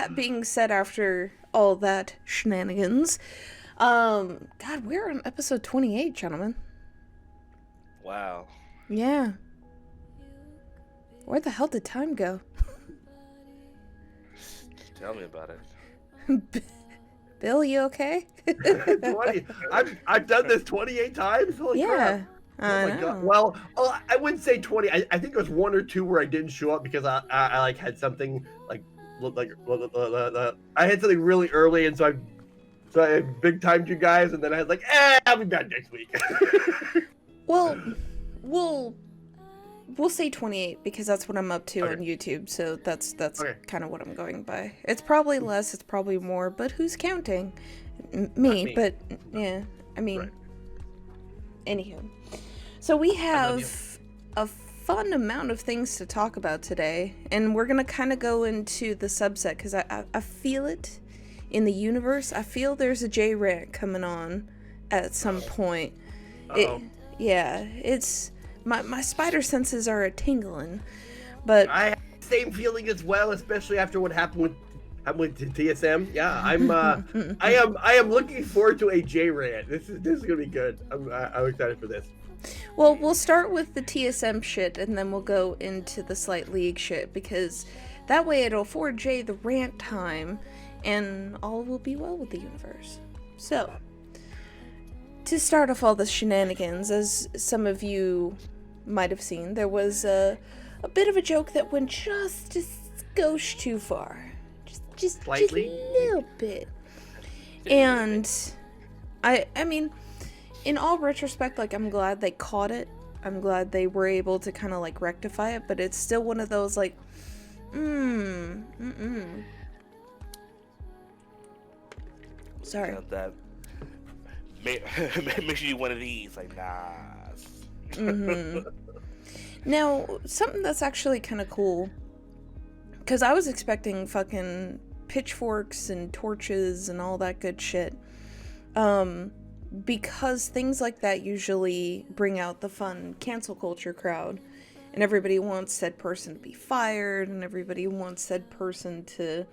that being said, after all that shenanigans, God, we're on episode 28, gentlemen. Wow. Yeah. Where the hell did time go? Tell me about it. Bill, you okay? 20. I've done this 28 times. Holy Yeah. crap! Oh I my know. god. Well, I wouldn't say 20. I think there was one or two where I didn't show up because I like had something like I had something really early, and so I big timed you guys, and then I was like, I'll be back next week. Well, we'll say 28 because that's what I'm up to Okay. on YouTube, so that's Okay. kind of what I'm going by. It's probably less, it's probably more, but who's counting? Me, me. but yeah, I mean, Right. anywho. So we love have a fun amount of things to talk about today, and we're gonna kind of go into the subset because I feel it in the universe. I feel there's a J rant coming on at some point. Yeah, it's my spider senses are a tingling, but I have the same feeling as well, especially after what happened with TSM. Yeah, I am looking forward to a J rant. This is gonna be good. I'm excited for this. well, we'll start with the TSM shit and then we'll go into the slight league shit because that way it'll afford Jay the rant time and all will be well with the universe. So, to start off all the shenanigans, as some of you might have seen, there was a bit of a joke that went just a skosh too far. Just Slightly? a little bit. And I mean, in all retrospect, like, I'm glad they caught it. I'm glad they were able to kind of like rectify it, but it's still one of those like, Sorry. That make sure you one of these. Like, nah. Now, something that's actually kind of cool, because I was expecting fucking pitchforks and torches and all that good shit. Because things like that usually bring out the fun cancel culture crowd, and everybody wants said person to be fired, and everybody wants said person to,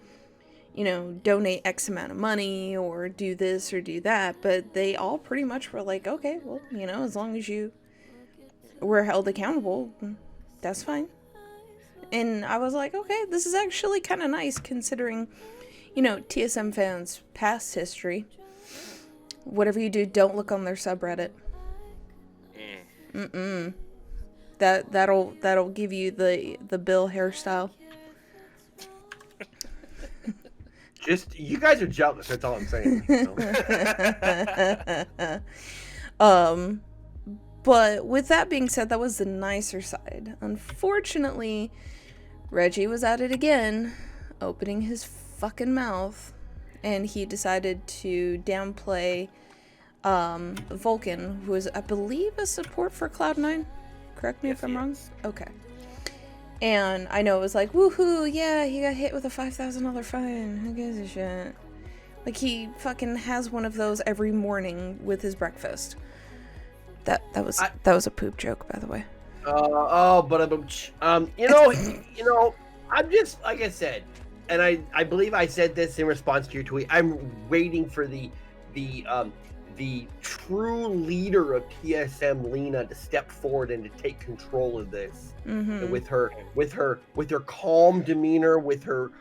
you know, donate X amount of money or do this or do that, but they all pretty much were like, okay, well, you know, as long as you were held accountable, that's fine. And I was like, okay, this is actually kind of nice considering, you know, TSM fans' past history. Whatever you do, don't look on their subreddit. That'll give you the Bill hairstyle. Just you guys are jealous. That's all I'm saying. But with that being said, that was the nicer side. Unfortunately, Reggie was at it again, opening his fucking mouth, and he decided to downplay Vulcan, who is, I believe, a support for Cloud9. Correct me if I'm wrong. Okay. And I know it was like, woohoo, yeah, he got hit with a $5,000 fine. Who gives a shit? Like, he fucking has one of those every morning with his breakfast. That was a poop joke, by the way. You know, I'm just like I said, and I believe I said this in response to your tweet. I'm waiting for the true leader of TSM, Lena, to step forward and to take control of this. And with her calm demeanor, with her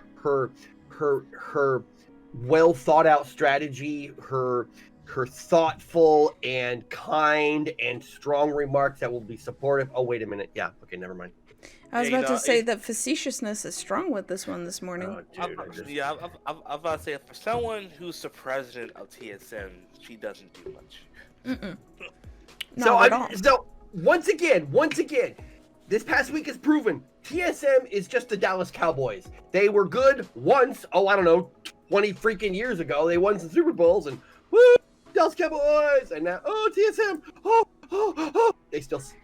well thought out strategy, her thoughtful and kind and strong remarks that will be supportive. Oh, wait a minute. Yeah. Okay. Never mind. I was about to say that facetiousness is strong with this one this morning. Oh, dude, I'm about to say, for someone who's the president of TSM, she doesn't do much. So once again, this past week has proven TSM is just the Dallas Cowboys. They were good once. Oh, I don't know, 20 freaking years ago. They won some Super Bowls and woo, Dallas Cowboys. And now, TSM. They just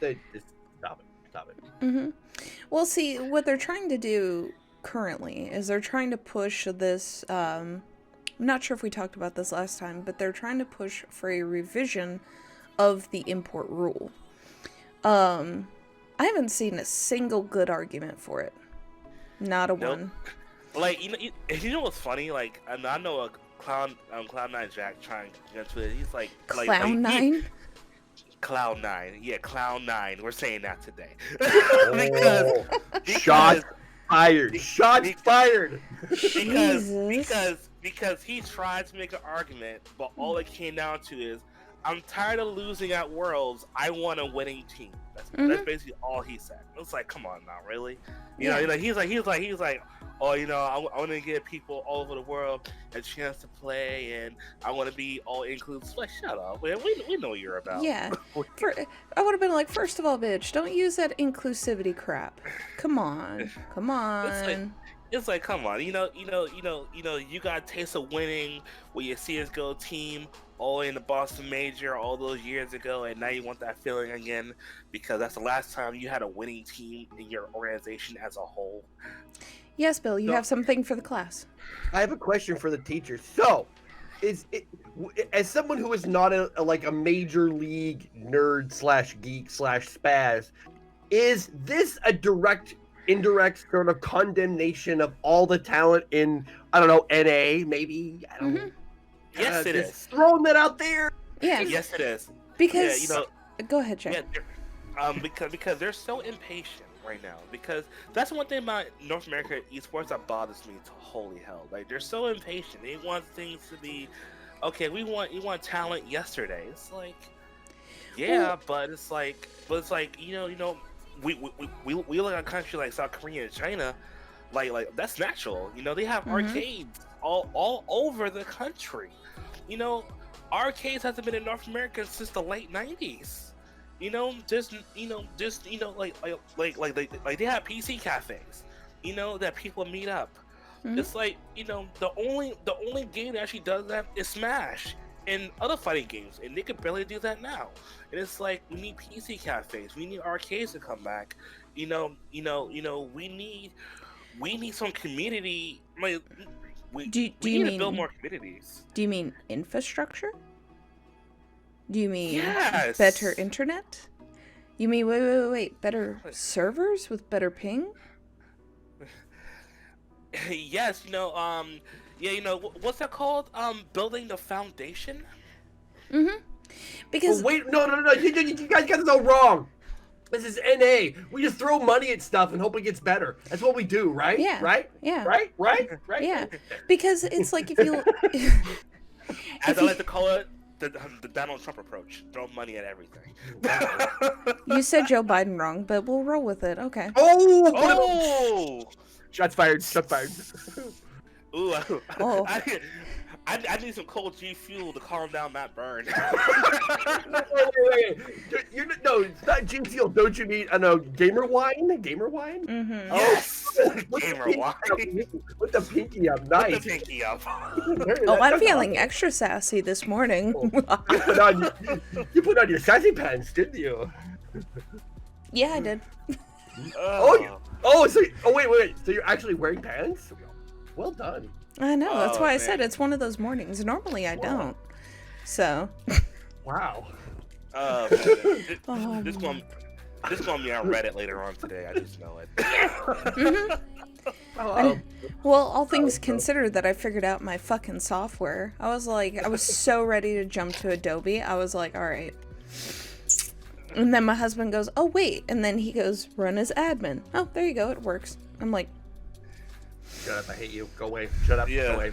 stop it. Well, see, what they're trying to do currently is they're trying to push this, I'm not sure if we talked about this last time, but they're trying to push for a revision of the import rule. I haven't seen a single good argument for it. Not a one. Like you know what's funny? Like I know a Cloud9 Jack trying to get into it. He's like Cloud9. Cloud9, yeah, Cloud9. We're saying that today because shots fired. Shots fired. Because he tried to make an argument, but all it came down to is, I'm tired of losing at Worlds. I want a winning team. That's basically all he said. It's like, come on now, really? You know, he's like, oh, you know, I want to give people all over the world a chance to play, and I want to be all inclusive. Like, shut up, man. We know what you're about. Yeah. I would have been like, first of all, bitch, don't use that inclusivity crap. Come on. It's like, come on, you got a taste of winning with your CS:GO team all in the Boston Major all those years ago, and now you want that feeling again because that's the last time you had a winning team in your organization as a whole. Yes, Bill, you have something for the class. I have a question for the teachers. So, as someone who is not a major league nerd / geek / spaz, is this a indirect sort of condemnation of all the talent in, I don't know, NA, maybe? I don't know. Yes, it is. Throwing that out there. Yeah. Yes, it is. Because, go ahead, Jay. Yeah, because they're so impatient right now. Because that's one thing about North America esports that bothers me to holy hell. Like, they're so impatient. They want things to be, okay, you want talent yesterday. It's like, yeah, but it's like, we look at a country like South Korea and China, like that's natural. You know, they have arcades all over the country. You know, arcades hasn't been in North America since the late 90s. You know, like they have PC cafes. You know, that people meet up. It's like, you know, the only game that actually does that is Smash and other fighting games, and they could barely do that now. And it's like, we need PC cafes, we need arcades to come back. We need some community. We need to build more communities. Do you mean infrastructure? Do you mean yes. better internet? You mean wait, better servers with better ping? Yes, what's that called? Building the foundation. Because wait, no, you guys got it all wrong. This is NA. We just throw money at stuff and hope it gets better. That's what we do, right? Yeah. Right? Yeah. Right? Yeah. Because it's like if you as I like to call it, the Donald Trump approach. Throw money at everything. You said Joe Biden wrong, but we'll roll with it. Okay. Oh! Shots fired. Ooh. Oh. I need some cold G Fuel to calm down that burn. Wait. No, it's not G Fuel. Don't you need, gamer wine? Mm-hmm. Yes! Gamer wine. With the pinky up. Nice. With the pinky up. Oh, I'm feeling extra sassy this morning. You put on your sassy pants, didn't you? Yeah, I did. Wait. So you're actually wearing pants? Well done. I know. That's why I said it's one of those mornings. Normally I don't. So. Wow. This gonna be on Reddit later on today. I just know it. Well, all things considered that I figured out my fucking software. I was so ready to jump to Adobe. I was like, all right. And then my husband goes, oh, wait. And then he goes, run as admin. Oh, there you go. It works. I'm like, shut up, I hate you. Go away. Shut up. Yeah. Go away.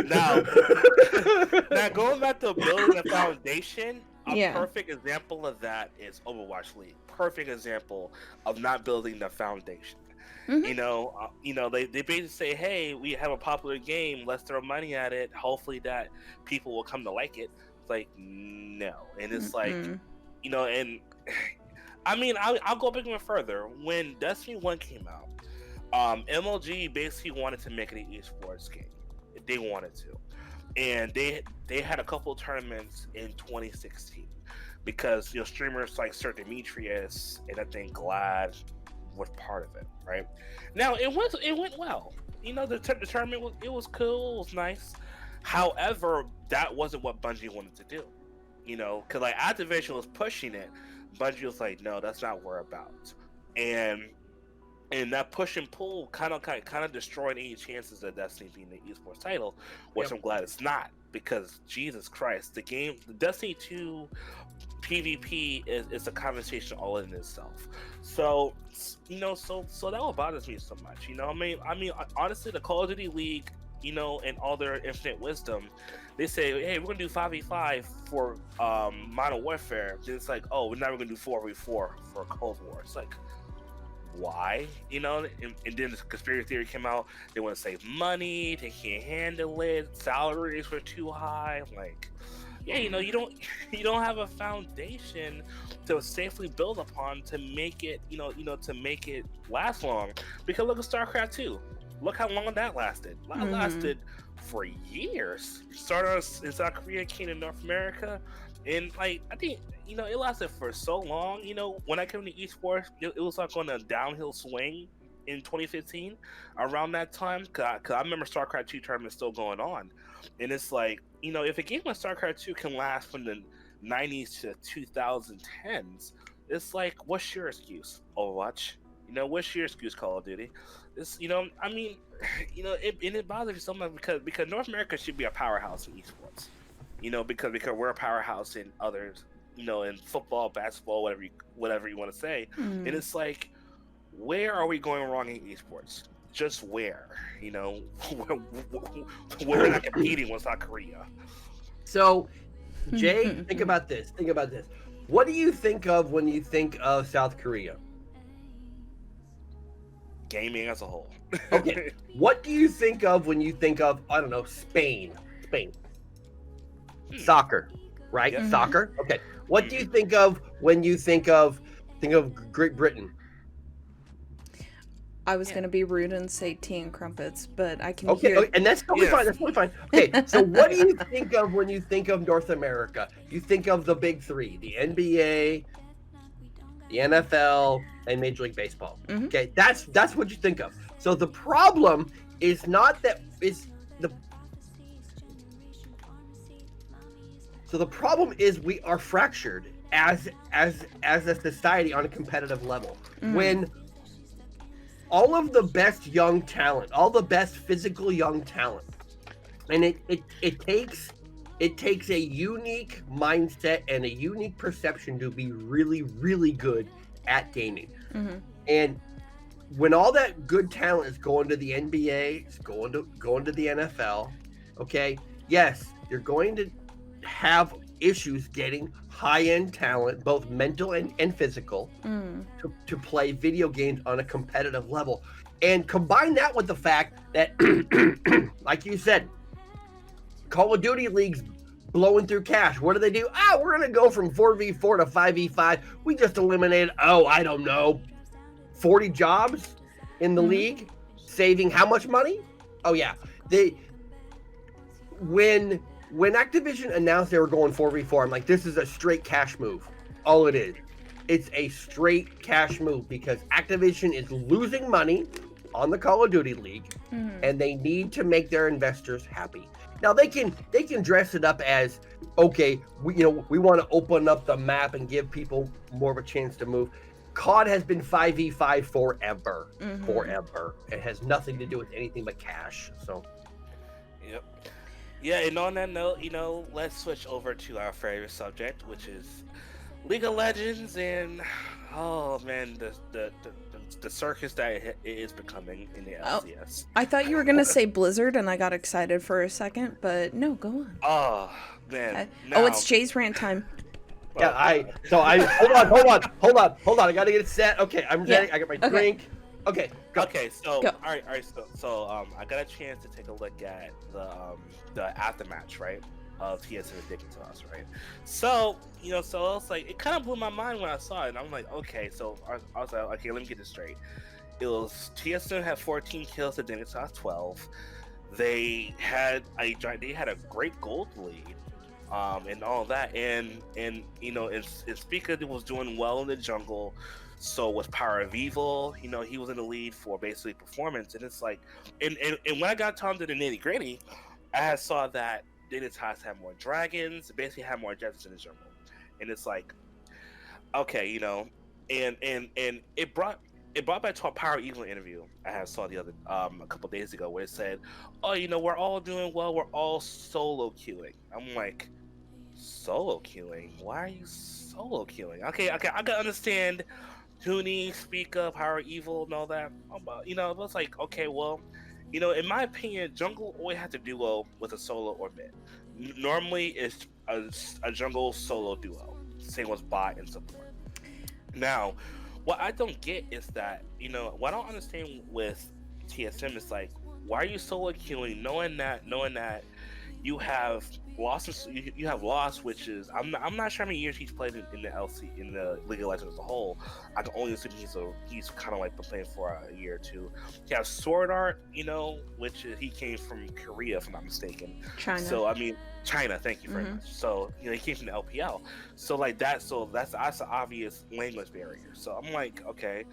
now going back to building a foundation, a perfect example of that is Overwatch League. Perfect example of not building the foundation. They basically say, hey, we have a popular game, let's throw money at it, hopefully that people will come to like it. It's like, no. And it's like, and I mean, I'll go bigger further. When Destiny 1 came out, MLG basically wanted to make it an esports game. They wanted to, and they had a couple of tournaments in 2016 because streamers like Sir Demetrius and I think Glad was part of it. Right now, it went well. The tournament was cool. It was nice. However, that wasn't what Bungie wanted to do. Because like Activision was pushing it, Bungie was like, no, that's not what we're about. And And that push and pull kind of destroyed any chances of Destiny being the esports title, which I'm glad it's not, because Jesus Christ, the Destiny 2 PvP is a conversation all in itself. So so that what bothers me so much. I mean honestly, the Call of Duty League, in all their infinite wisdom, they say, hey, we're gonna do 5v5 for Modern Warfare. Then it's like, oh, we're never gonna do 4v4 for Cold War. It's like, why? And then the conspiracy theory came out. They want to save money, they can't handle it, salaries were too high. Like, yeah, you don't have a foundation to safely build upon to make it, to make it last long. Because look at StarCraft 2. Look how long that lasted. That lasted for years. Started in South Korea, came to North America, and I think it lasted for so long. When I came to esports, it was like on a downhill swing in 2015, around that time. Cause I remember StarCraft 2 tournament still going on, and it's like, if a game like StarCraft 2 can last from the 90s to 2010s, it's like, what's your excuse, Overwatch? What's your excuse, Call of Duty? It's, I mean, it bothers me so much because North America should be a powerhouse in esports. Because we're a powerhouse in others, in football, basketball, whatever you want to say. And it's like, where are we going wrong in esports? Just where? We're not competing with South Korea. So, Jay, think about this. What do you think of when you think of South Korea? Gaming as a whole. Okay. What do you think of when you think of, I don't know, Spain? Soccer, right? Yeah. Soccer. Okay. What do you think of when you think of Great Britain? I was gonna be rude and say tea and crumpets, but I can hear. Okay, and that's totally fine. That's totally fine. Okay, so what do you think of when you think of North America? You think of the big three: the NBA, the NFL, and Major League Baseball. Okay, that's what you think of. So the problem is not that So the problem is we are fractured as a society on a competitive level. When all of the best young talent, all the best physical young talent, and it takes a unique mindset and a unique perception to be really, really good at gaming. And when all that good talent is going to the NBA, it's going to the NFL, okay, yes, you're going to have issues getting high-end talent, both mental and physical, to play video games on a competitive level. And combine that with the fact that, like you said, Call of Duty League's blowing through cash. What do? We're going to go from 4v4 to 5v5. We just eliminated, I don't know, 40 jobs in the league, saving how much money? Oh, yeah. When Activision announced they were going 4v4, I'm like, this is a straight cash move. All it is. It's a straight cash move because Activision is losing money on the Call of Duty League, and they need to make their investors happy. Now they can dress it up as, okay, we want to open up the map and give people more of a chance to move. COD has been 5v5 forever. Forever. It has nothing to do with anything but cash. So. Yep. Yeah, and on that note, let's switch over to our favorite subject, which is League of Legends, and oh man, the circus that it is becoming in the LCS. I thought you were gonna say Blizzard, and I got excited for a second, but no, go on. Oh man. It's Jay's rant time. Yeah, hold on. I gotta get it set. Okay, I'm ready. I got my drink. Okay, go. Okay, so all right. So I got a chance to take a look at the aftermatch, right, of TSM and Dignitas, right? So so I was like, it kind of blew my mind when I saw it, and I'm like, okay, so I was like, okay, let me get this straight. It was TSM had 14 kills to Dignitas 12. They had a great gold lead. And all that, and it's because it was doing well in the jungle. So was Power of Evil, he was in the lead for basically performance, and it's like, and when I got down to the nitty gritty, I saw that Dignitas had more dragons, basically had more jets in the jungle, and it's like, okay, and it brought it brought back to a Power Eagle interview I had saw the other a couple days ago where it said, "Oh, we're all doing well. We're all solo queuing." I'm like, solo queuing? Why are you solo queuing? Okay, I can understand Huni, Speak Up, Power Evil, and all that. But it's like, okay, well, in my opinion, jungle always has to duo with a solo or mid. Normally, it's a jungle solo duo. Same with bot and support. Now, what I don't get is that, what I don't understand with TSM is like, why are you solo queuing knowing that you have lost, which is I'm not sure how many years he's played in the LC in the League of Legends as a whole. I can only assume he's kind of like been playing for a year or two. He has Sword Art, which he came from Korea if I'm not mistaken. China. So I mean China, thank you very much. So he came from the LPL. So like that, so that's an obvious language barrier. So I'm like, okay.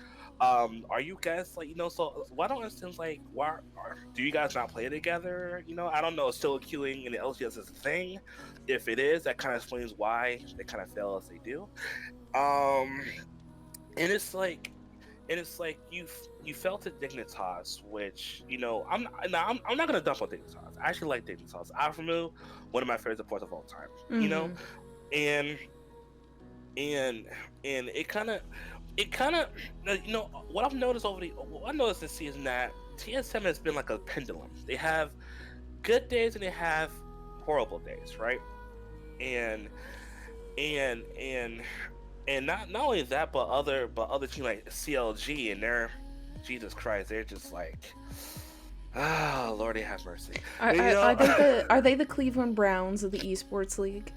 Are you guys like, so why don't understand, like, do you guys not play together? I don't know, still queuing in the LCS is a thing. If it is, that kind of explains why they kind of fail as they do. And it's like you felt at Dignitas, which I'm not gonna dump on Dignitas. I actually like Dignitas. Alphamu, one of my favorite supports of all time. And it kind of what I've noticed what I noticed this season, that TSM has been like a pendulum. They have good days and they have horrible days, right? And not only that, but other teams like CLG, and they're, Jesus Christ, they're just like, Lord, have mercy. Are they the Cleveland Browns of the esports league?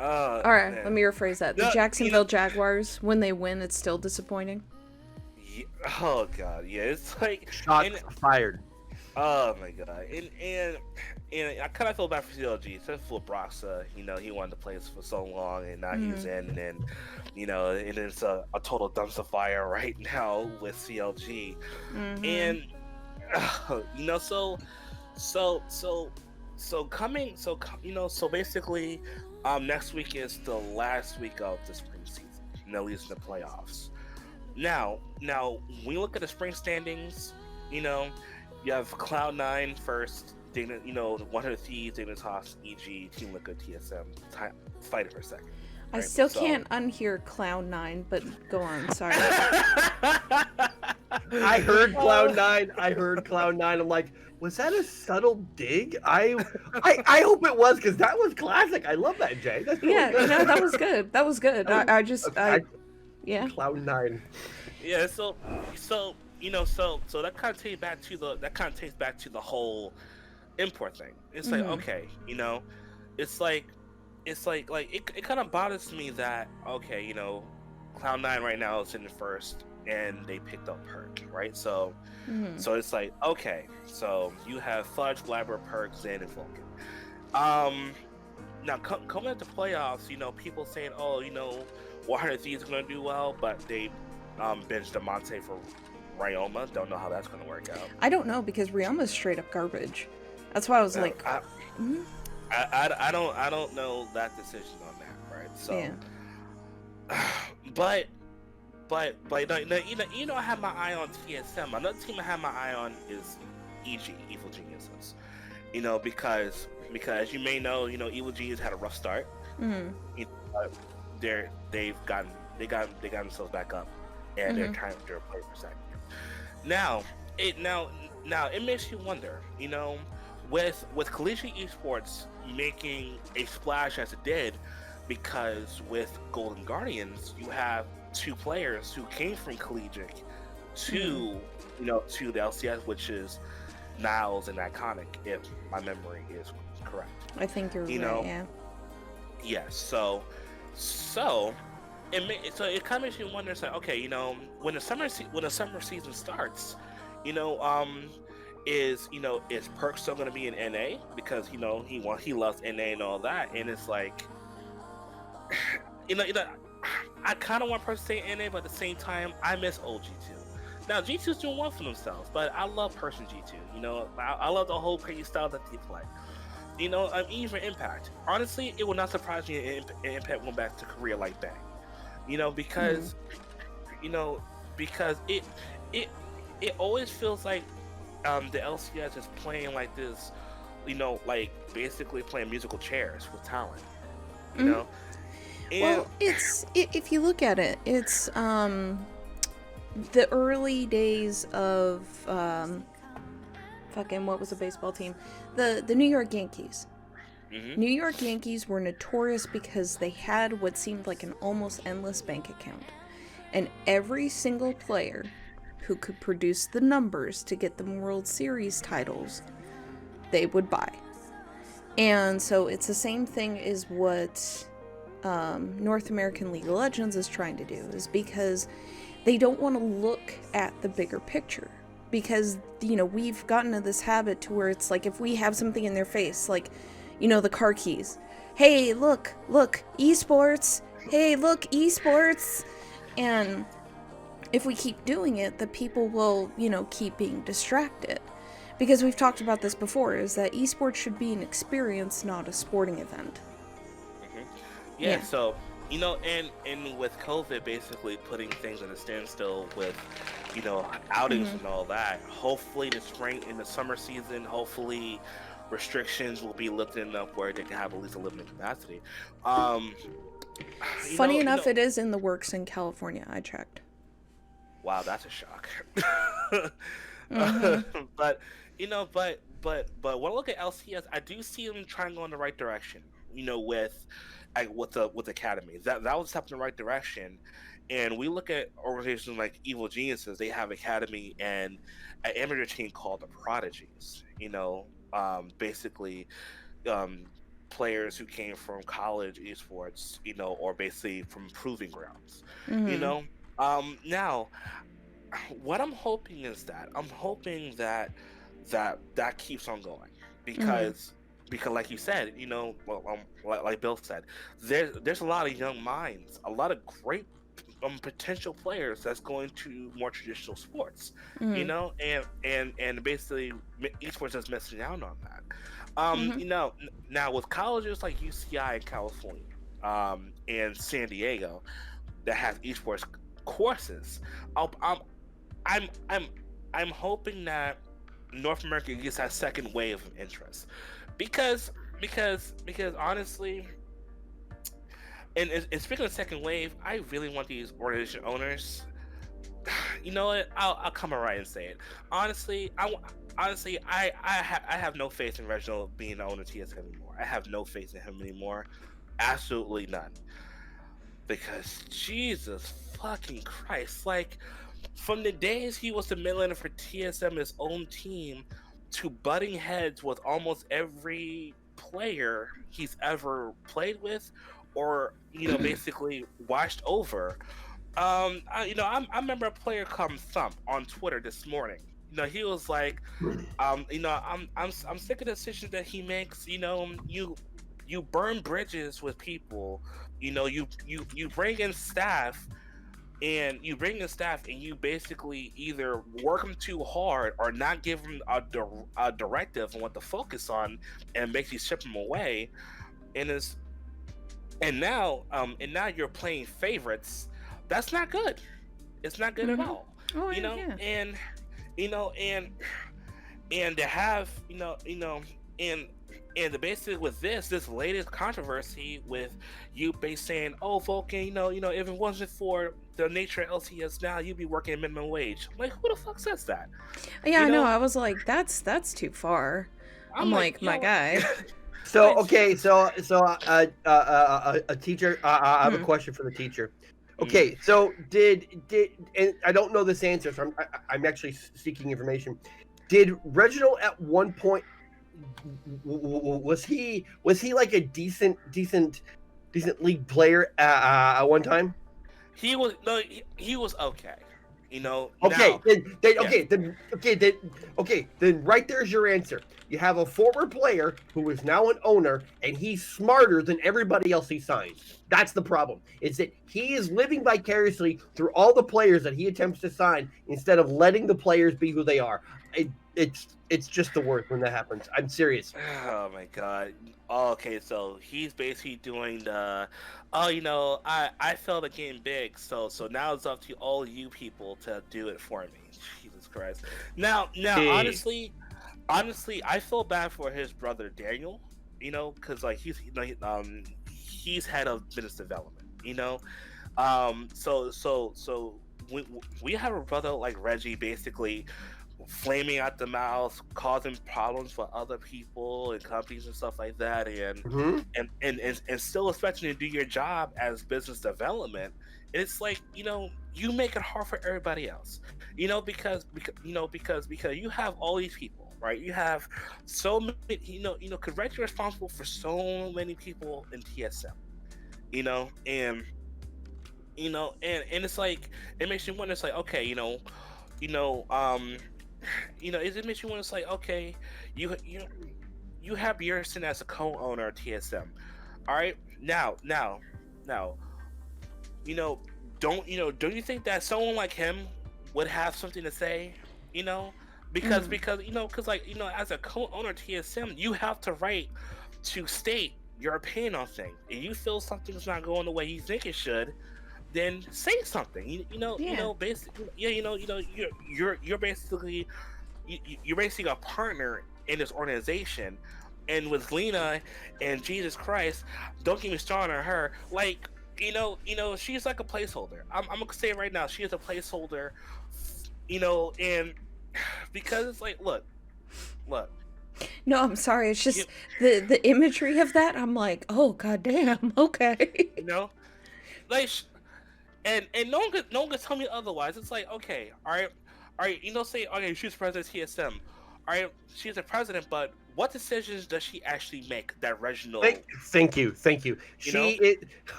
All right, let me rephrase that. The Jacksonville Jaguars, when they win, it's still disappointing. Yeah, oh god, yeah, it's like fired. Oh my god, and I kind of feel bad for CLG, especially for Broxa. He wanted to play for so long, and now he's in, and and it's a total dumpster fire right now with CLG, and so basically. Next week is the last week of the spring season, at least in the playoffs. Now, when you look at the spring standings, you have Cloud9 first, 100 Thieves, Dignitas, EG, Team Liquid, TSM, fighting for a second. Right? I still can't unhear Cloud9, but go on, sorry. I heard Cloud9. I'm like, was that a subtle dig? I hope it was, because that was classic. I love that, Jay. That's really good. That was good. That was good. Yeah. Cloud9. Yeah. So that kind of takes back to the whole import thing. It's like, okay, it's like it kind of bothers me that, okay, Cloud9 right now is in the first, and they picked up Perk, right? So it's like, okay, so you have Fudge, Blabber, Perk, Zen, and Vulcan. Now coming at the playoffs, people saying, oh, 100 Thieves are going to do well, but they benched Amante for Ryoma. Don't know how that's going to work out. I don't know, because Ryoma's straight up garbage. That's why I was like, I don't know that decision on that, right? So, yeah. But I have my eye on TSM. Another team I have my eye on is EG, Evil Geniuses. Because you may know, Evil Genius had a rough start. They got themselves back up, and they're trying to play for second. Now it makes you wonder, with collegiate esports making a splash as it did, because with Golden Guardians you have two players who came from collegiate to the LCS, which is Niles and Iconic, if my memory is correct. I think you're right. Yeah. Yeah. So it kind of makes you wonder. It's like, okay, when the summer season starts, is Perk still going to be in NA, because he loves NA and all that, and it's like, I kind of want Perk to stay in NA, but at the same time, I miss old G2. Now G2's doing well for themselves, but I love Perk and G2. I love the whole crazy style that they play. Even Impact. Honestly, it would not surprise me if Impact went back to Korea like that. Because because it it always feels like the LCS is playing like this, like basically playing musical chairs with talent, you know. And well, it's if you look at it, it's the early days of fucking what was the baseball team, the New York Yankees. New York Yankees were notorious because they had what seemed like an almost endless bank account, and every single player who could produce the numbers to get them World Series titles, they would buy. And so it's the same thing as what North American League of Legends is trying to do, is because they don't want to look at the bigger picture. Because, we've gotten into this habit to where it's like if we have something in their face, like, the car keys. Hey, look, esports. Hey, look, esports. And if we keep doing it, the people will, keep being distracted. Because we've talked about this before, is that esports should be an experience, not a sporting event. Yeah, so, and with COVID basically putting things at a standstill with, outings and all that, hopefully in the summer season, hopefully restrictions will be lifted enough where they can have at least a limited capacity. Funny enough, it is in the works in California. I checked. Wow, that's a shock. But when I look at LCS, I do see them trying to go in the right direction. With the academy, that was a step in the right direction. And we look at organizations like Evil Geniuses; they have academy and an amateur team called the Prodigies. Basically, players who came from college esports, or basically from proving grounds. Now, what I'm hoping is that keeps on going, because like you said, like Bill said, there's a lot of young minds, a lot of great potential players that's going to more traditional sports, and basically esports is missing out on that. Now with colleges like UCI in California, and San Diego that have esports courses, I'm hoping that North America gets that second wave of interest, because honestly, and speaking of second wave, I really want these organization owners. You know what? I'll come right and say it. Honestly, I have no faith in Reginald being the owner of TSM anymore. I have no faith in him anymore. Absolutely none. Because Jesus fucking Christ, like, from the days he was the middle for TSM, his own team, to butting heads with almost every player he's ever played with, or basically watched over. I remember a player called Thump on Twitter this morning. He was like, I'm sick of the decisions that he makes. You burn bridges with people. You bring in staff. And you you basically either work them too hard or not give them a directive on what to focus on, and make you ship them away. And now you're playing favorites. That's not good. It's not good at all. Oh, and to have and basically with this latest controversy with you saying, oh, Vulcan, if it wasn't for the nature of LCS now, you'd be working minimum wage. I'm like, who the fuck says that? Yeah, I know. I was like, that's too far. I'm like, my guy. So okay, so a teacher. I have a question for the teacher. Okay, so did and I don't know this answer, so I'm actually seeking information. Did Reginald at one point, was he like a decent league player at one time? He was okay. Okay, then right there's your answer. You have a former player who is now an owner, and he's smarter than everybody else he signs. That's the problem. Is that he is living vicariously through all the players that he attempts to sign instead of letting the players be who they are. it's just the worst when that happens. I'm serious. Oh my god. Okay, so he's basically doing the, I felt the game big, so now it's up to all you people to do it for me. Jesus Christ. Now, Jeez. honestly, I feel bad for his brother Daniel. Because like he's head of business development. So we have a brother like Reggie, basically flaming out the mouth, causing problems for other people and companies and stuff like that, and Mm-hmm. and still expecting to do your job as business development. And it's like, you make it hard for everybody else, because you have all these people, right? You have so many, because Reggie's responsible for so many people in TSM, and and it's like, it makes you wonder. It's like, okay, you know, um, it makes you wonder. It's like, okay, you have Bjergsen as a co-owner of TSM. All right, now, you know, don't you think that someone like him would have something to say? You know, because like, as a co-owner of TSM, you have the right to state your opinion on things. If you feel something's not going the way you think it should, then say something. Basically, yeah, you're basically you're basically a partner in this organization. And with Lena and Jesus Christ, don't get me started on her. Like, she's like a placeholder. I'm gonna say it right now, she is a placeholder. And because it's like, look. No, I'm sorry. It's just the imagery of that. I'm like, oh goddamn. Okay. Like, and no one can tell me otherwise. It's like, okay, all right. Say, okay, she's president of TSM. All right, she's the president, but what decisions does she actually make that Reginald? Thank you.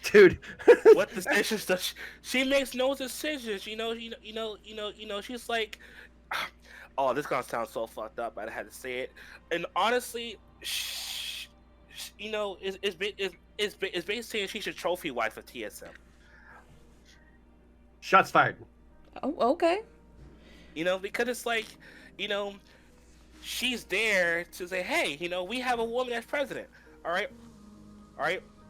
Dude. What decisions does she makes no decisions? She's like, oh, this gonna sound so fucked up, but I had to say it. And honestly, it's basically saying she's a trophy wife of TSM. Shots fired. Oh, okay. Because it's like, she's there to say, hey, we have a woman as president. All right,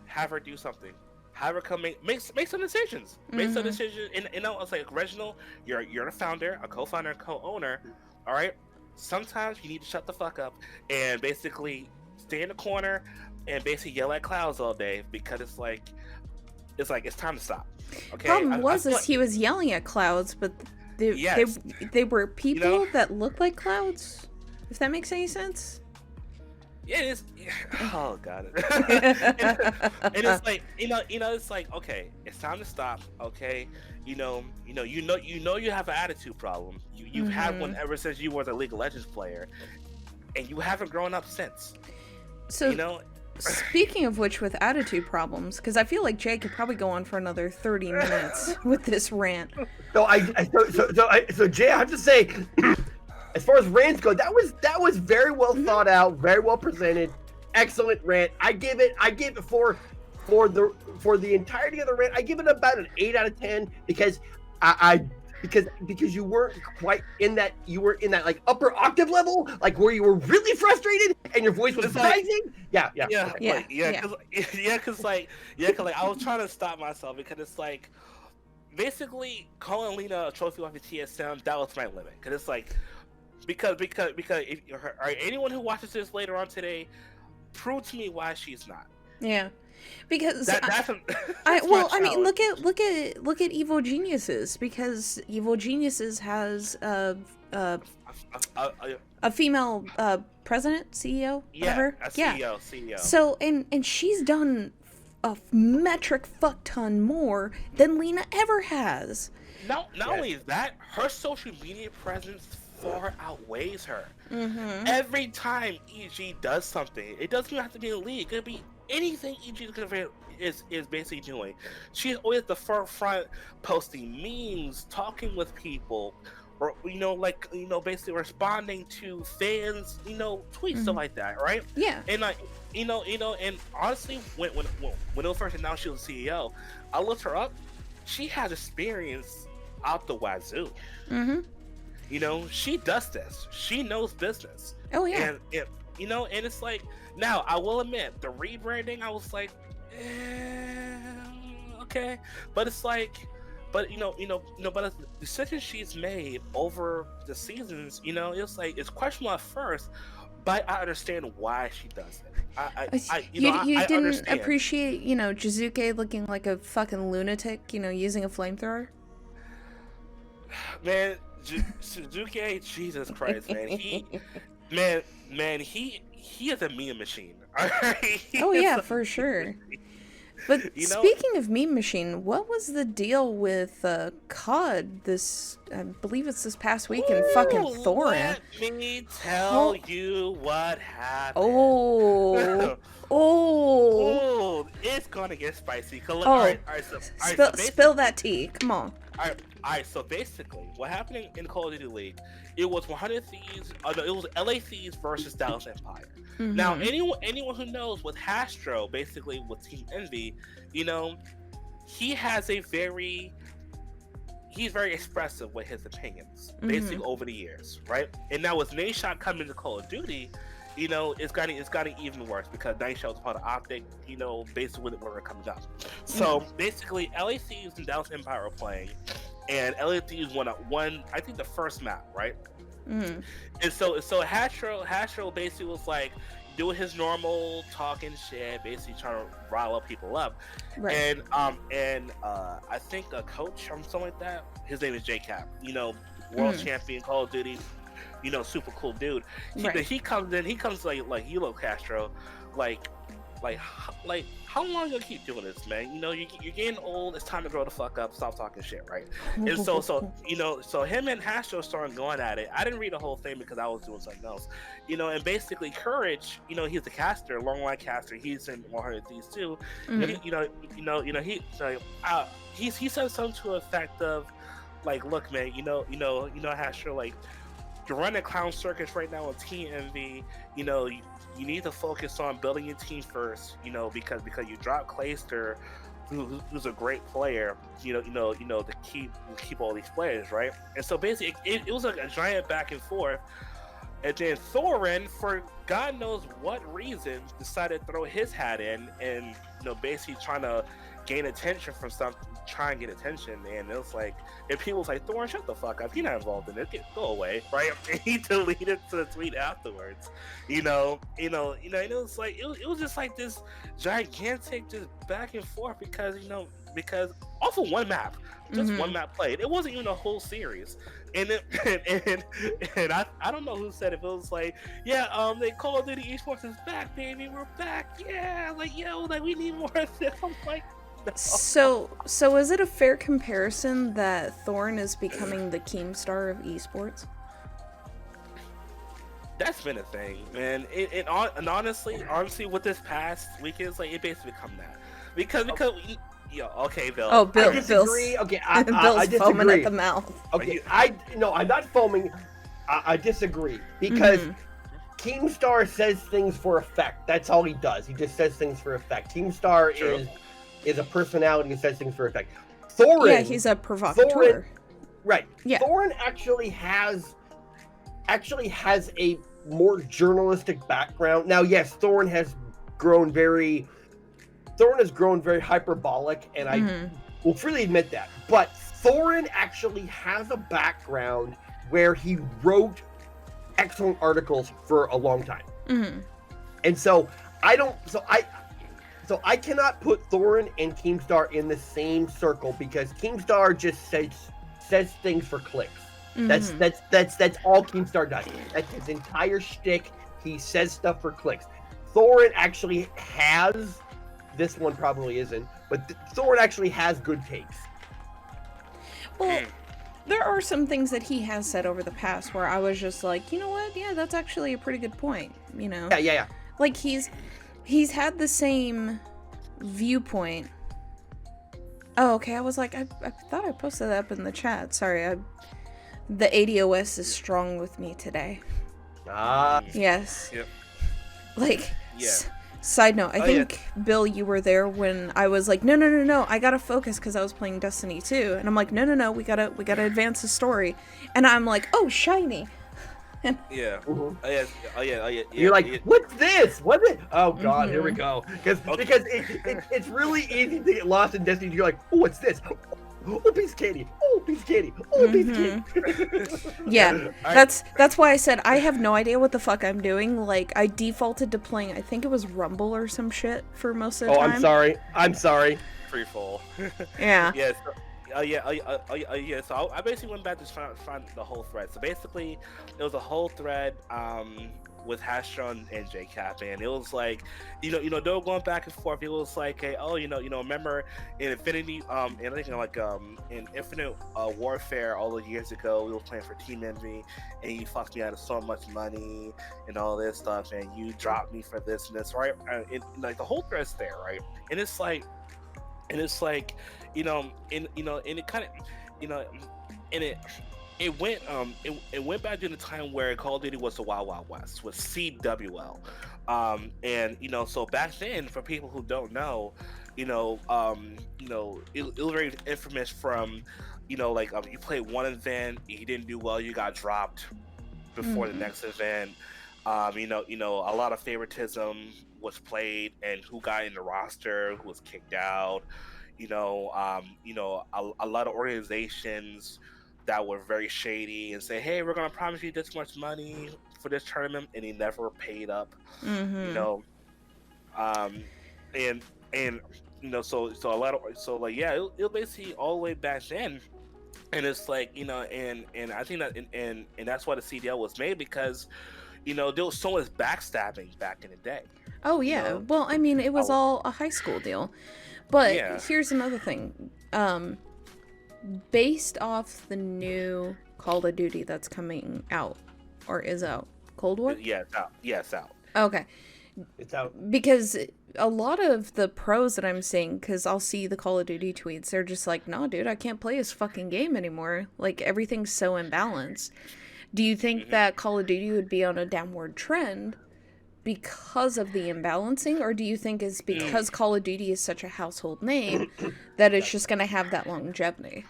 have her do something. Have her come make some decisions. Make some decisions. And it's like, Reginald, you're the founder, a co-founder, co-owner. All right. Sometimes you need to shut the fuck up and basically stay in the corner and basically yell at clouds all day, because it's it's time to stop. Okay. Problem was he was yelling at clouds, but they were people that looked like clouds. If that makes any sense. Yeah, it is. Oh god. And it's like, it's like, okay, it's time to stop. Okay, you have an attitude problem. You've had one ever since you were the League of Legends player, and you haven't grown up since. So, speaking of which, with attitude problems, because I feel like Jay could probably go on for another 30 minutes with this rant. So Jay, I have to say, as far as rants go, that was very well thought out, very well presented, excellent rant. I give it for the entirety of the rant, I give it about an 8 out of 10, because because you weren't quite in that, like upper octave level, like where you were really frustrated and your voice was rising. Because I was trying to stop myself, because it's like, basically calling Lena a trophy wife of TSM, that was my limit. Because it's like, because if anyone who watches this later on today, prove to me why she's not. Yeah, because that's I mean, look at Evo Geniuses, because Evo Geniuses has a female president, CEO, whatever. CEO. So and she's done a metric fuck ton more than Lena ever has. Not only is that, her social media presence far outweighs her. Every time EG does something, it doesn't even have to be a league. It could be anything EG is basically doing. She's always at the forefront, posting memes, talking with people, or basically responding to fans, tweets, stuff like that, right? Yeah. And like, and honestly, when it was first announced she was CEO, I looked her up. She has experience out the wazoo. You know, she does this. She knows business. Oh yeah. And you know, and it's like, now I will admit the rebranding. I was like, okay, but it's like, but but the decisions she's made over the seasons, you know, it's like it's questionable at first, but I understand why she does it. You didn't understand. appreciate, you know, Jizuke looking like a fucking lunatic, you know, using a flamethrower? Man, Suzuki, Jesus Christ, man, he is a meme machine. All right? Oh yeah, for sure. But speaking of meme machine, what was the deal with COD this, I believe it's this past week in fucking Thorin? Let me tell you what happened. Oh, it's gonna get spicy. Spill that tea, come on. Alright, so basically, what happened in Call of Duty League, it was 100 Thieves, it was LA Thieves versus Dallas Empire. Mm-hmm. Now, anyone who knows with Hastro, basically with Team Envy, you know, he's very expressive with his opinions, basically over the years, right? And now with Nashot coming to Call of Duty, you know, it's gotten even worse because Nashot was part of Optic, you know, basically when we're coming up. So basically, LA Thieves and Dallas Empire are playing, and LA Thieves won, I think, the first map, right? Mm-hmm. And so Hastro basically was like doing his normal talking shit, basically trying to rile up people up. Right. And I think a coach or something like that, his name is J-Cap, you know, world champion Call of Duty, you know, super cool dude. He comes like you look Castro, like how long you gonna keep doing this, man? You know, you're getting old. It's time to grow the fuck up. Stop talking shit, right? And so you know, so him and Hastro started going at it. I didn't read the whole thing because I was doing something else, you know. And basically, Courage, you know, he's the caster, long line caster. He's in 100 Thieves too. He said something to the effect of, like, look, man, you know, Hastro, like, you're running a clown circus right now on Team Envy. You know, you need to focus on building your team first. You know, because you dropped Clayster, who's a great player. You know, to keep all these players, right? And so basically, it was like a giant back and forth. And then Thorin, for God knows what reason, decided to throw his hat in, and you know, basically trying to gain attention from something, try and get attention. And it was like, and people was like, Thorin, shut the fuck up, you're not involved in it, go away, right? And he deleted the tweet afterwards. You know, and it was like, it was just like this gigantic just back and forth because off of one map, just one map played. It wasn't even a whole series. And I don't know who said it, but it was like, yeah, they Call of Duty esports is back, baby, we're back, yeah, like, yo, like, we need more of this. I'm like, no. So is it a fair comparison that Thorn is becoming the Keemstar of esports? That's been a thing, man. And honestly, with this past weekend, it's like, it basically become that. Because okay, Bill. Oh, Bill. I disagree. Okay, Bill's I disagree. foaming at the mouth. Okay, I'm not foaming. I disagree because Keemstar says things for effect. That's all he does. He just says things for effect. Keemstar is a personality and says things for effect. Thorin. Yeah, he's a provocateur. Right. Yeah. Thorin actually has a more journalistic background. Now, yes, Thorin has grown very hyperbolic, and I will freely admit that. But Thorin actually has a background where he wrote excellent articles for a long time. And so I cannot put Thorin and Keemstar in the same circle because Keemstar just says things for clicks. That's all Keemstar does. That's his entire shtick. He says stuff for clicks. Thorin actually has, this one probably isn't, but Thorin actually has good takes. Well, there are some things that he has said over the past where I was just like, you know what? Yeah, that's actually a pretty good point. You know? Yeah. Like he's had the same viewpoint. Oh, okay. I was like, I thought I posted that up in the chat. Sorry, the ADOS is strong with me today. Ah. Yes. Yep. Like, yeah. Side note, I think, Bill, you were there when I was like, no, I gotta focus because I was playing Destiny 2. And I'm like, no, we gotta advance the story. And I'm like, oh, shiny. Yeah. You're like, what's this? What's it? Oh God, here we go. Because it's really easy to get lost in Destiny. You're like, oh, what's this? Oh, piece of candy. Oh, piece of candy. Oh, piece of candy. Yeah, that's why I said I have no idea what the fuck I'm doing. Like, I defaulted to playing, I think it was Rumble or some shit for most of the time. I'm sorry. Free fall. Yeah. Yeah. So I basically went back to find the whole thread. So basically, it was a whole thread with Hastron and JCap, and it was like, they were going back and forth. It was like, hey, remember in Infinity, and I think like in Infinite Warfare all those years ago, we were playing for Team Envy, and you fucked me out of so much money and all this stuff, and you dropped me for this and this, right? And like the whole thread's there, right? And it's like, and it kind of, it went back to the time where Call of Duty was the Wild Wild West with CWL, and so back then, for people who don't know, it was very infamous from, like you played one event, you didn't do well, you got dropped before the next event. A lot of favoritism was played, and who got in the roster, who was kicked out. A lot of organizations that were very shady and say, hey, we're gonna promise you this much money for this tournament, and he never paid up. So a lot of it basically all the way back then. And it's like, and I think that and that's why the CDL was made, because there was so much backstabbing back in the day. Oh yeah. Well, I mean, it was all a high school deal. But here's another thing. Based off the new Call of Duty that's coming out, or is out, Cold War? Yeah, it's out. Yeah, it's out. Okay. It's out. Because a lot of the pros that I'm seeing, because I'll see the Call of Duty tweets, they're just like, nah, dude, I can't play this fucking game anymore. Like, everything's so imbalanced. Do you think that Call of Duty would be on a downward trend because of the imbalancing, or do you think it's because Call of Duty is such a household name that it's just going to have that longevity?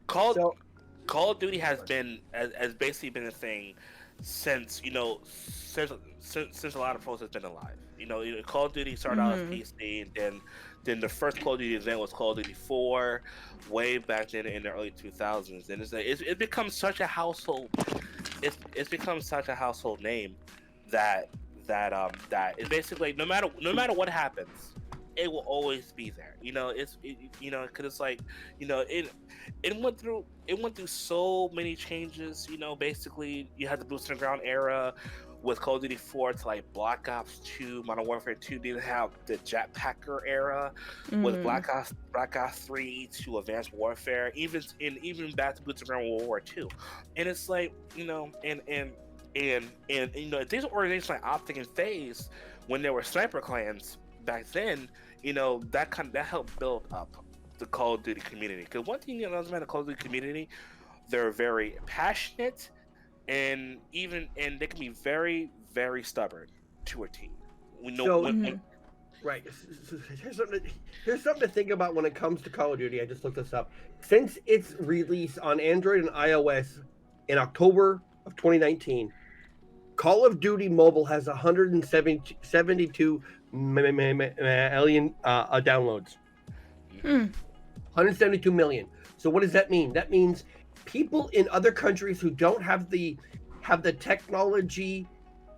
Call of Duty has basically been a thing since a lot of pros has been alive. Call of Duty started out as PC, and then the first Call of Duty event was Call of Duty 4, way back then in the early 2000s, and it's become such a household. It's become such a household name that it's basically no matter what happens, it will always be there. Because it's like, it went through so many changes. Basically you had the boots on the ground era with Call of Duty 4 to like Black Ops 2, Modern Warfare 2. Didn't have the jetpacker era with Black Ops 3 to Advanced Warfare, even back to boots on the ground World War 2. And it's like, And these organizations like Optic and FaZe, when there were sniper clans back then, that helped build up the Call of Duty community. Because one thing about the Call of Duty community, they're very passionate, and they can be very, very stubborn to a team. Right. So here's something to think about when it comes to Call of Duty. I just looked this up. Since its release on Android and iOS in October of 2019. Call of Duty Mobile has 172 million downloads. 172 million. So what does that mean? That means people in other countries who don't have the technology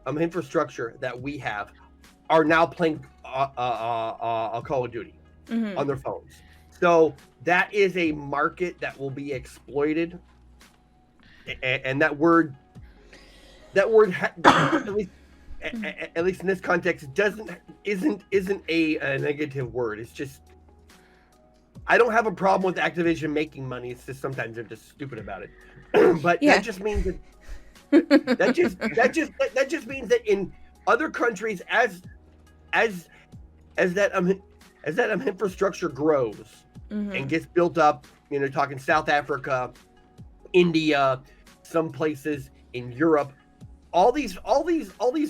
infrastructure that we have are now playing Call of Duty on their phones. So that is a market that will be exploited, and that word at least in this context isn't a negative word. It's just, I don't have a problem with Activision making money. It's just sometimes they're just stupid about it. But that just means that just means that in other countries, as that infrastructure grows and gets built up, talking South Africa, India, some places in Europe, all these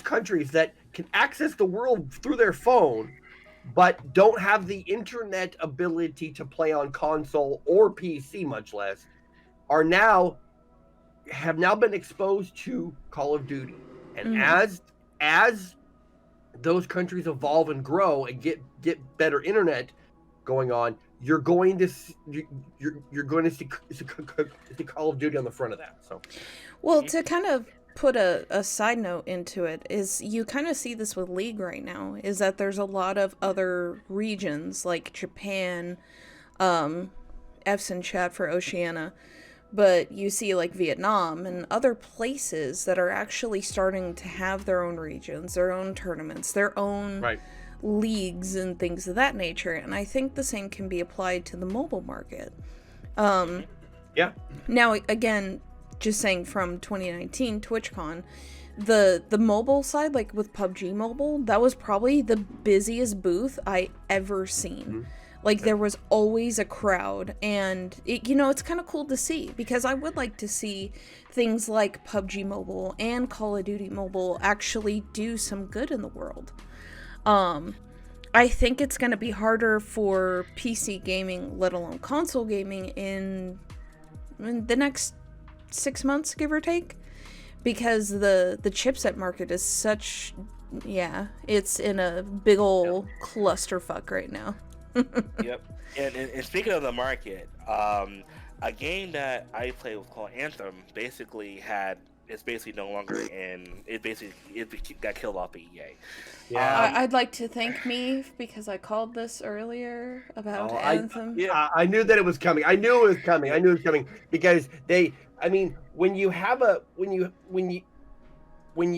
countries that can access the world through their phone, but don't have the internet ability to play on console or PC, much less, have now been exposed to Call of Duty. And as those countries evolve and grow and get better internet going on, you're going to see Call of Duty on the front of that. So, well, to kind of put a side note into it, is you kind of see this with League right now, is that there's a lot of other regions like Japan, F's in chat for Oceania, but you see like Vietnam and other places that are actually starting to have their own regions, their own tournaments, their own leagues and things of that nature. And I think the same can be applied to the mobile market. Now, again, just saying from 2019 TwitchCon, the mobile side, like with PUBG Mobile, that was probably the busiest booth I ever seen. Like, there was always a crowd, and it's kind of cool to see, because I would like to see things like PUBG Mobile and Call of Duty Mobile actually do some good in the world. I think it's going to be harder for PC gaming, let alone console gaming, in the next 6 months, give or take, because the chipset market is such, it's in a big ol' clusterfuck right now. Yep. And speaking of the market, a game that I play with called Anthem it's basically no longer in. It got killed off by EA. Yeah. I'd like to thank me, because I called this earlier about Anthem. I knew that it was coming. I knew it was coming because when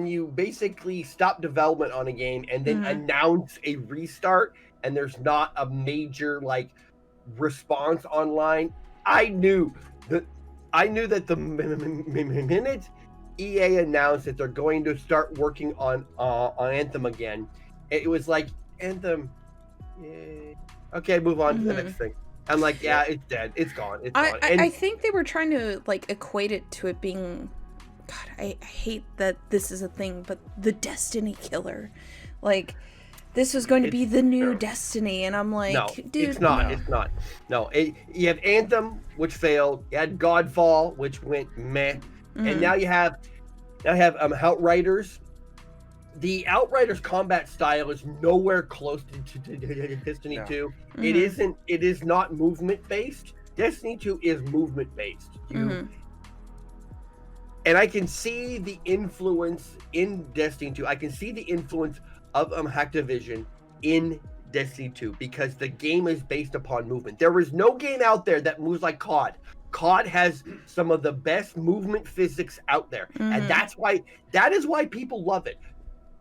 you basically stop development on a game and then announce a restart, and there's not a major response online, I knew that the minute EA announced that they're going to start working on Anthem again, it was like, Anthem, okay, move on to the next thing. I'm like, it's dead, it's gone, I think they were trying to equate it to it being, God, I hate that this is a thing, but the Destiny killer, this was going to be the new Destiny, and I'm like, no, dude, it's not. No, you have Anthem, which failed. You had Godfall, which went meh, and now you have Outriders. The Outriders combat style is nowhere close to Destiny 2. It is not movement based. Destiny 2 is movement based. And I can see the influence in Destiny 2. I can see the influence of Activision in Destiny 2, because the game is based upon movement. There is no game out there that moves like COD. COD has some of the best movement physics out there, and that is why people love it.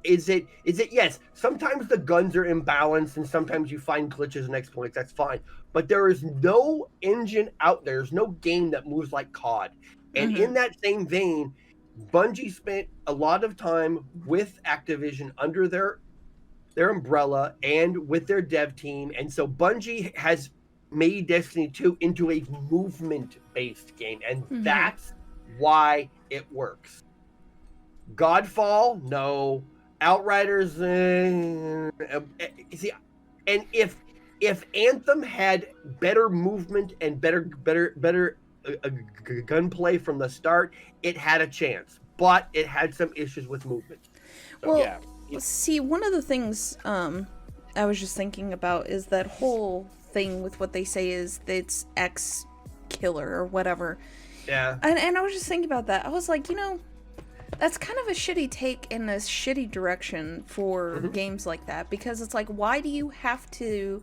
Is it yes, sometimes the guns are imbalanced and sometimes you find glitches and exploits, that's fine, but there is no engine out there, there's no game that moves like COD. And in that same vein, Bungie spent a lot of time with Activision under their umbrella and with their dev team, and so Bungie has made Destiny 2 into a movement-based game, and that's why it works. Godfall, no. Outriders, see, and if Anthem had better movement and better gunplay from the start, it had a chance, but it had some issues with movement. So, well, see, one of the things I was just thinking about is that whole thing with what they say is that it's X killer or whatever. Yeah. And I was just thinking about that. I was like, that's kind of a shitty take in a shitty direction for games like that, because it's like, why do you have to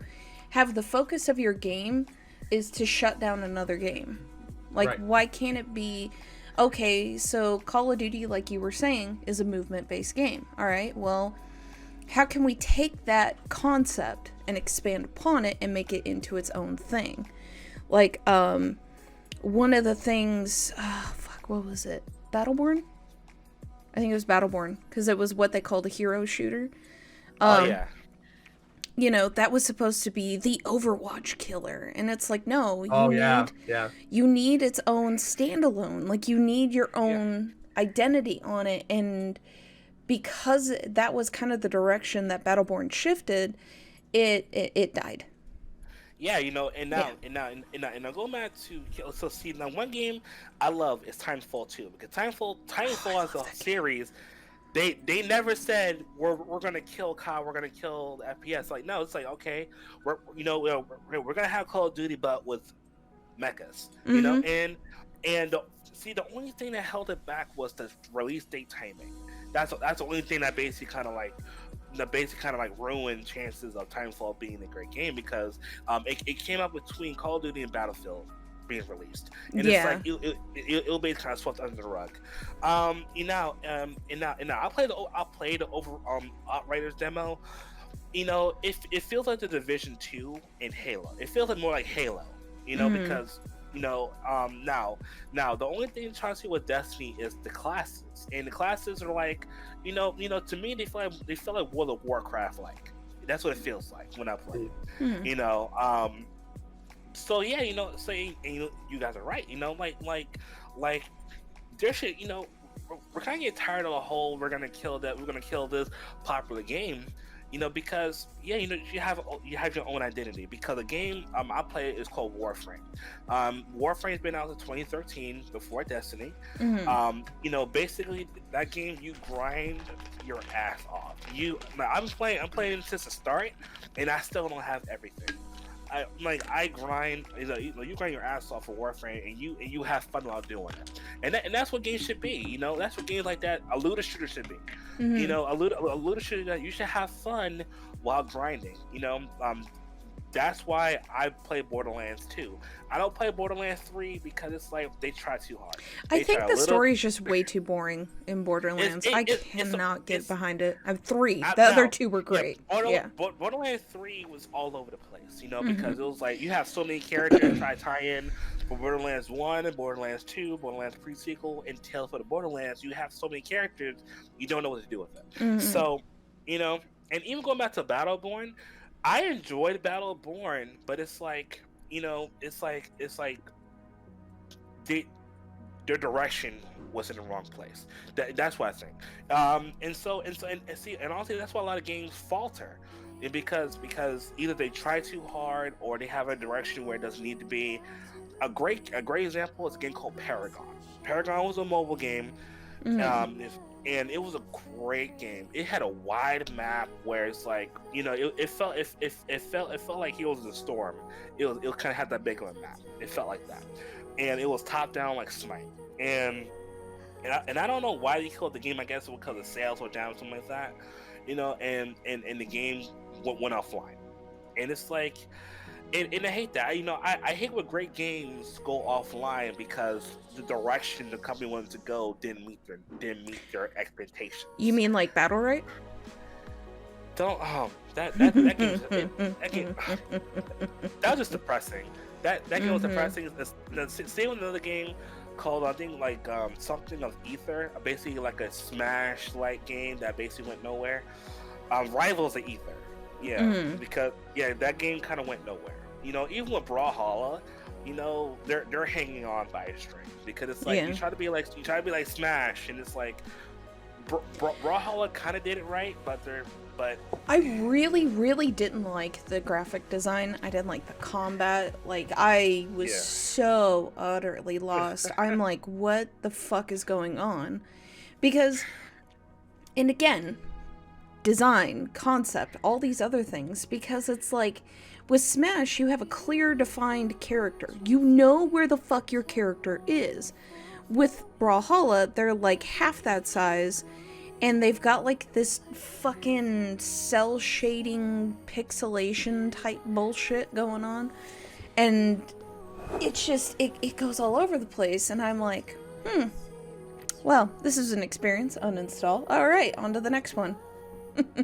have the focus of your game is to shut down another game? Why can't it be, okay, so Call of Duty, like you were saying, is a movement-based game. All right, well, how can we take that concept and expand upon it and make it into its own thing? One of the things, what was it? Battleborn? I think it was Battleborn, because it was what they called a hero shooter. That was supposed to be the Overwatch killer, and it's like, no, you need its own standalone. You need your own identity on it, and because that was kind of the direction that Battleborn shifted, it died. Yeah, you know, and now going back to so see now one game I love is Timefall 2 because Timefall as a series, they never said we're gonna kill COD, we're gonna kill the FPS. Like no, it's like okay, we're gonna have Call of Duty but with mechas, you know, and the only thing that held it back was the release date timing. That's the only thing that basically kind of like ruined chances of Timefall being a great game because it came up between Call of Duty and Battlefield being released, and it's like it'll be kind of swept under the rug. I played the Outriders demo. You know, it feels like the Division 2 in Halo. It feels like more like Halo. You know, because now the only thing I'm trying to see with Destiny is the classes, and the classes are like, to me they feel like World of Warcraft like. That's what it feels like when I play. You know, so yeah, you guys are right. You know, like there should, we're kind of getting tired of the whole we're gonna kill this popular game. You know, because you have your own identity. Because the game I play is called Warframe. Warframe's been out since 2013, before Destiny. Basically that game you grind your ass off. I'm playing since the start, and I still don't have everything. I grind. You grind your ass off for Warframe, and you have fun while doing it. And that's what games should be. You know, that's what games like that, a looter shooter should be. You know, a looter shooter that you should have fun while grinding. You know, that's why I play Borderlands 2. I don't play Borderlands 3 because it's like they try too hard. I think the story is just way too boring in Borderlands. I cannot get behind it. I'm 3. The other 2 were great. Borderlands 3 was all over the place, because it was like you have so many characters try to tie in for Borderlands 1 and Borderlands 2, Borderlands pre-sequel, and Tales for the Borderlands. You have so many characters, you don't know what to do with it. So, and even going back to Battleborn, I enjoyed Battleborn, but it's like, it's like their direction was in the wrong place. That's what I think. And honestly, that's why a lot of games falter, because either they try too hard or they have a direction where it doesn't need to be. A great example is a game called Paragon. Paragon was a mobile game. And it was a great game. It had a wide map where it's like, it felt like Heroes of the Storm. It kind of had that big of a map. It felt like that, and it was top down like Smite. And I don't know why they killed the game. I guess it was because the sales were down or something like that, And the game went offline. And it's like, and I hate that. I hate when great games go offline because the direction the company wanted to go didn't meet their expectations. You mean like Battle Right? That game that was just depressing. That game was depressing. Same with another game called, I think, like something of Ether, basically like a Smash like game that basically went nowhere. Rivals of Ether. Because that game kind of went nowhere. Even with Brawlhalla, they're hanging on by a string, because it's like you try to be like Smash, and it's like Brawlhalla kind of did it right, but I really, really didn't like the graphic design. I didn't like the combat. Like, I was so utterly lost. I'm like, what the fuck is going on? Because, and again, design, concept, all these other things, because it's like, with Smash, you have a clear, defined character. You know where the fuck your character is. With Brawlhalla, they're like half that size, and they've got like this fucking cell shading pixelation type bullshit going on. And it's just, it goes all over the place, and I'm like, well, this is an experience. Uninstall. Alright, on to the next one. The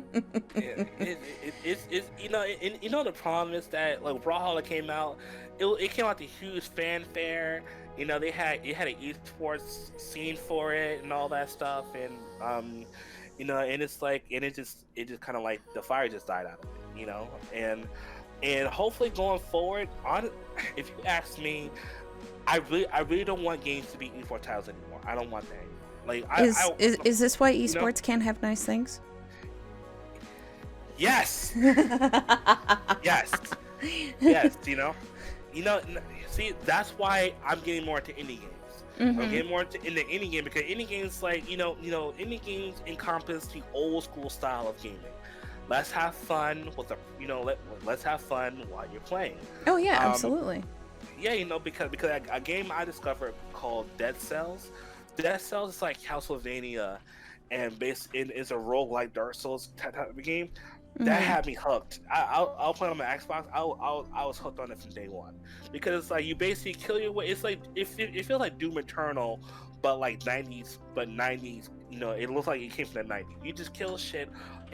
problem is that, like, Brawlhalla came out, it came out to huge fanfare. It had an esports scene for it and all that stuff, and and it's like, and it just kind of like the fire just died out of it, and hopefully going forward, if you ask me, I really don't want games to be esports titles anymore. I don't want that. Like, is this why esports can't have nice things? Yes. Yes. Yes. See, that's why I'm getting more into indie games. Mm-hmm. I'm getting more into indie game because indie games, like, indie games encompass the old school style of gaming. Let's have fun with let's have fun while you're playing. Oh yeah, absolutely. Yeah, because a game I discovered called Dead Cells. Dead Cells is like Castlevania, and it's a roguelike Dark Souls type of game. That had me hooked. I'll play on my Xbox. I was hooked on it from day one because it's like you basically kill your way. It's like it feels like Doom Eternal, but like 90s. But 90s, it looks like it came from the 90s. You just kill shit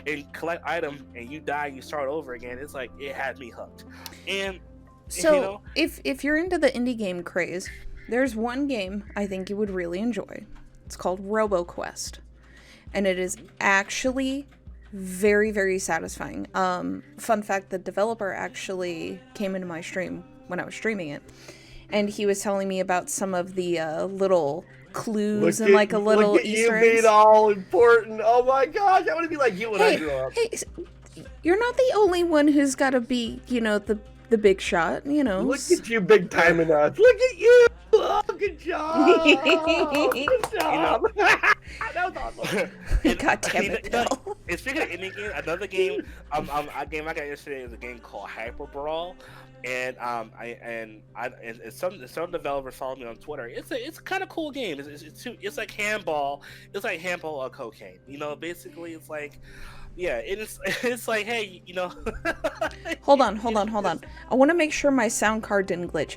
and collect items, and you die. You start over again. It's like it had me hooked. And so if you're into the indie game craze, there's one game I think you would really enjoy. It's called RoboQuest, and it is actually very, very satisfying. Fun fact, the developer actually came into my stream when I was streaming it, and he was telling me about some of the little clues and like a little Easter eggs. You being all important. Oh my gosh, I want to be like you when I grow up. Hey, you're not the only one who's got to be, the big shot, Look at you big timing us. Look at you. Oh, good job. Good job. That was awesome. God damn it, Bill. And speaking of indie games, another game, a game I got yesterday is a game called Hyper Brawl, and some developers follow me on Twitter. It's a kind of cool game. It's like handball. It's like handball or cocaine. Basically it's like. Yeah, it's like, hey, Hold on. I want to make sure my sound card didn't glitch.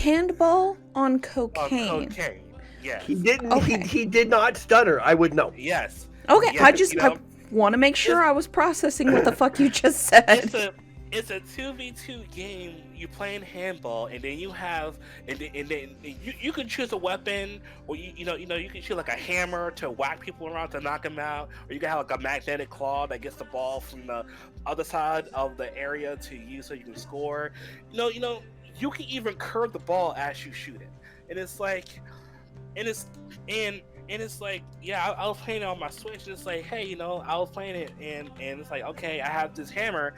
Handball on cocaine. On cocaine, yes. He didn't. Okay. He did not stutter. I would know. Yes. Okay, yes, I want to make sure I was processing what the fuck you just said. It's a 2v2 game. You playing handball, and then you have, and then you can choose a weapon, or you can choose like a hammer to whack people around to knock them out, or you can have like a magnetic claw that gets the ball from the other side of the area to use so you can score. You can even curve the ball as you shoot it, and it's like, yeah, I was playing it on my Switch. And it's like, hey, I was playing it, and it's like, okay, I have this hammer.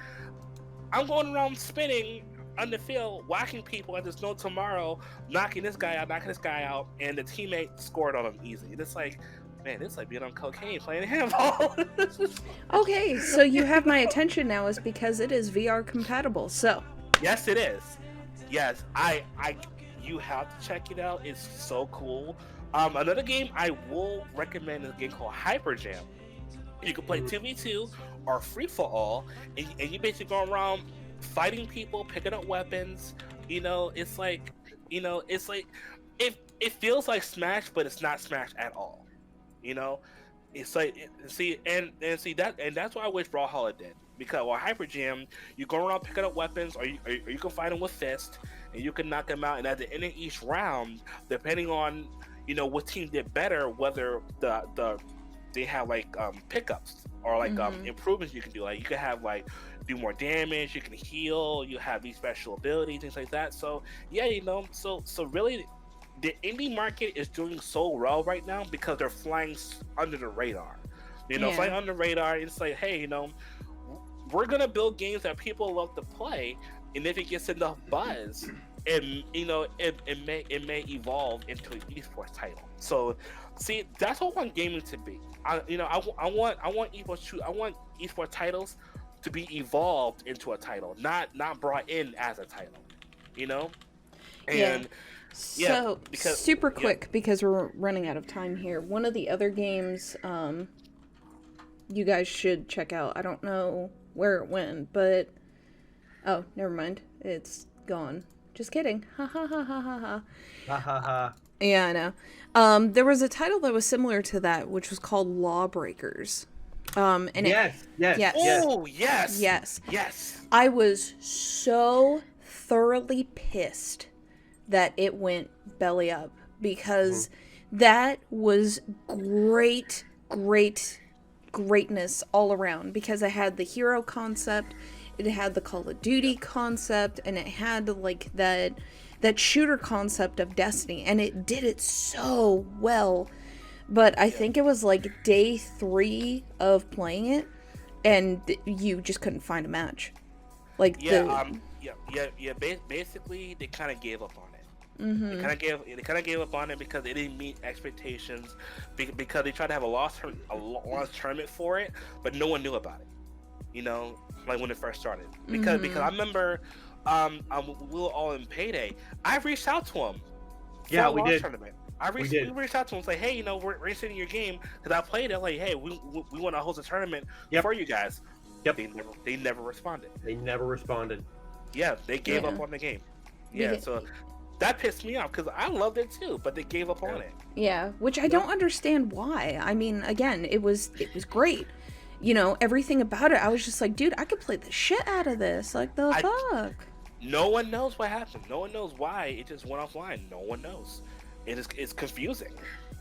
I'm going around spinning on the field, whacking people, and there's no tomorrow, knocking this guy out, and the teammate scored on him easy. And it's like, man, it's like being on cocaine playing handball. Okay, so you have my attention now is because it is VR compatible, so. Yes, it is. Yes, you have to check it out. It's so cool. Another game I will recommend is a game called Hyper Jam. You can play 2v2 or free for all, and you basically go around fighting people, picking up weapons. It's like it feels like Smash, but it's not Smash at all. It's like that's why I wish Brawlhalla did, because while Hyper Jam, you go around picking up weapons, or you can fight them with fist, and you can knock them out. And at the end of each round, depending on what team did better, whether they have like pickups or like improvements you can do. Like you can have like do more damage, you can heal, you have these special abilities, things like that. So yeah, so really the indie market is doing so well right now because they're flying under the radar. Flying under the radar. It's like, hey, we're gonna build games that people love to play, and if it gets enough buzz, and it may evolve into an esports title. So see, that's what I want gaming to be. I want esports titles to be evolved into a title, not brought in as a title. And so because super quick, because we're running out of time here. One of the other games you guys should check out. I don't know where it went, but oh, never mind. It's gone. Just kidding. Ha ha ha ha ha ha. Ha ha ha. Yeah, I know. There was a title that was similar to that, which was called Lawbreakers. Yes. Oh, yes. Yes. I was so thoroughly pissed that it went belly up because that was greatness all around, because I had the hero concept, it had the Call of Duty concept, and it had like that shooter concept of Destiny, and it did it so well. But I think it was like day 3 of playing it, and you just couldn't find a match. Like basically, they kind of gave up on it. Mm-hmm. They kind of gave up on it because it didn't meet expectations. Because they tried to have a launch tournament for it, but no one knew about it. You know, like when it first started. Because I remember, we were all in Payday. I reached out to him. Yeah, we did. Tournament. We reached out to him and say, hey, you know, we're interested in your game because I played it. Like, hey, we want to host a tournament for you guys. Yep. They never responded. Yeah, they gave up on the game. Yeah, so that pissed me off because I loved it too, but they gave up on it. Yeah, which I don't understand why. I mean, again, it was great. You know, everything about it, I was just like, dude, I could play the shit out of this. Like, the fuck? No one knows what happened. No one knows why it just went offline. No one knows. It's confusing,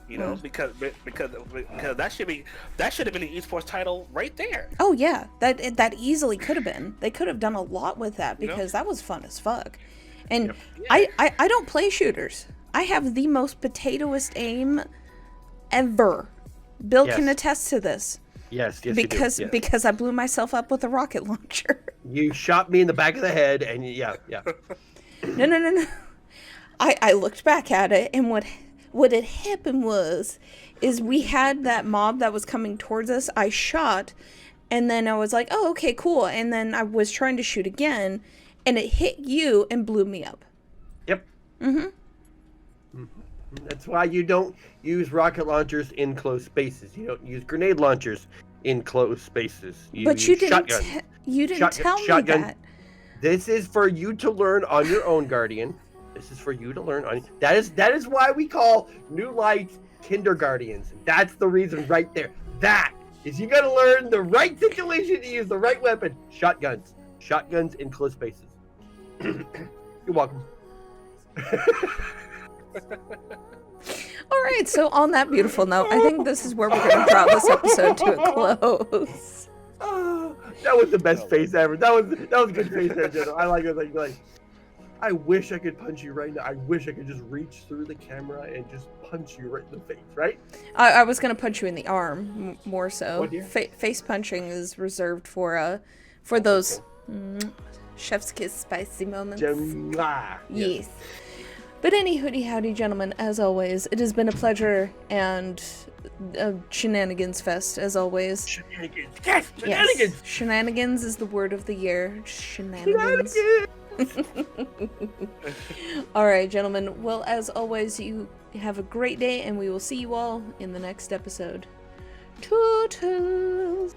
you know, because that should have been an esports title right there. Oh yeah, that easily could have been. They could have done a lot with that because that was fun as fuck. And I don't play shooters. I have the most potatoist aim ever. Bill can attest to this. Yes, because I blew myself up with a rocket launcher. You shot me in the back of the head, and yeah. No. I looked back at it, and what had happened is we had that mob that was coming towards us. I shot, and then I was like, oh, okay, cool. And then I was trying to shoot again, and it hit you and blew me up. Yep. That's why you don't use rocket launchers in closed spaces. You don't use grenade launchers in closed spaces. But you didn't tell me that. This is for you to learn on your own, Guardian. This is for you to learn on. That is why we call New Lights kindergartens. That's the reason right there. That is you got to learn the right situation to use the right weapon. Shotguns in closed spaces. You're welcome. All right, so on that beautiful note, I think this is where we're going to draw this episode to a close. That was the best face ever. That was a good face there, Jenna. I like it. Like, I wish I could punch you right now. I wish I could just reach through the camera and just punch you right in the face, right? I was going to punch you in the arm, more so. Oh, Face punching is reserved for those chef's kiss spicy moments. Yes. But anywho, howdy, gentlemen, as always, it has been a pleasure and a shenanigans fest, as always. Shenanigans! Yes! Shenanigans! Yes. Shenanigans is the word of the year. Shenanigans. All right, gentlemen. Well, as always, you have a great day, and we will see you all in the next episode. Toodles!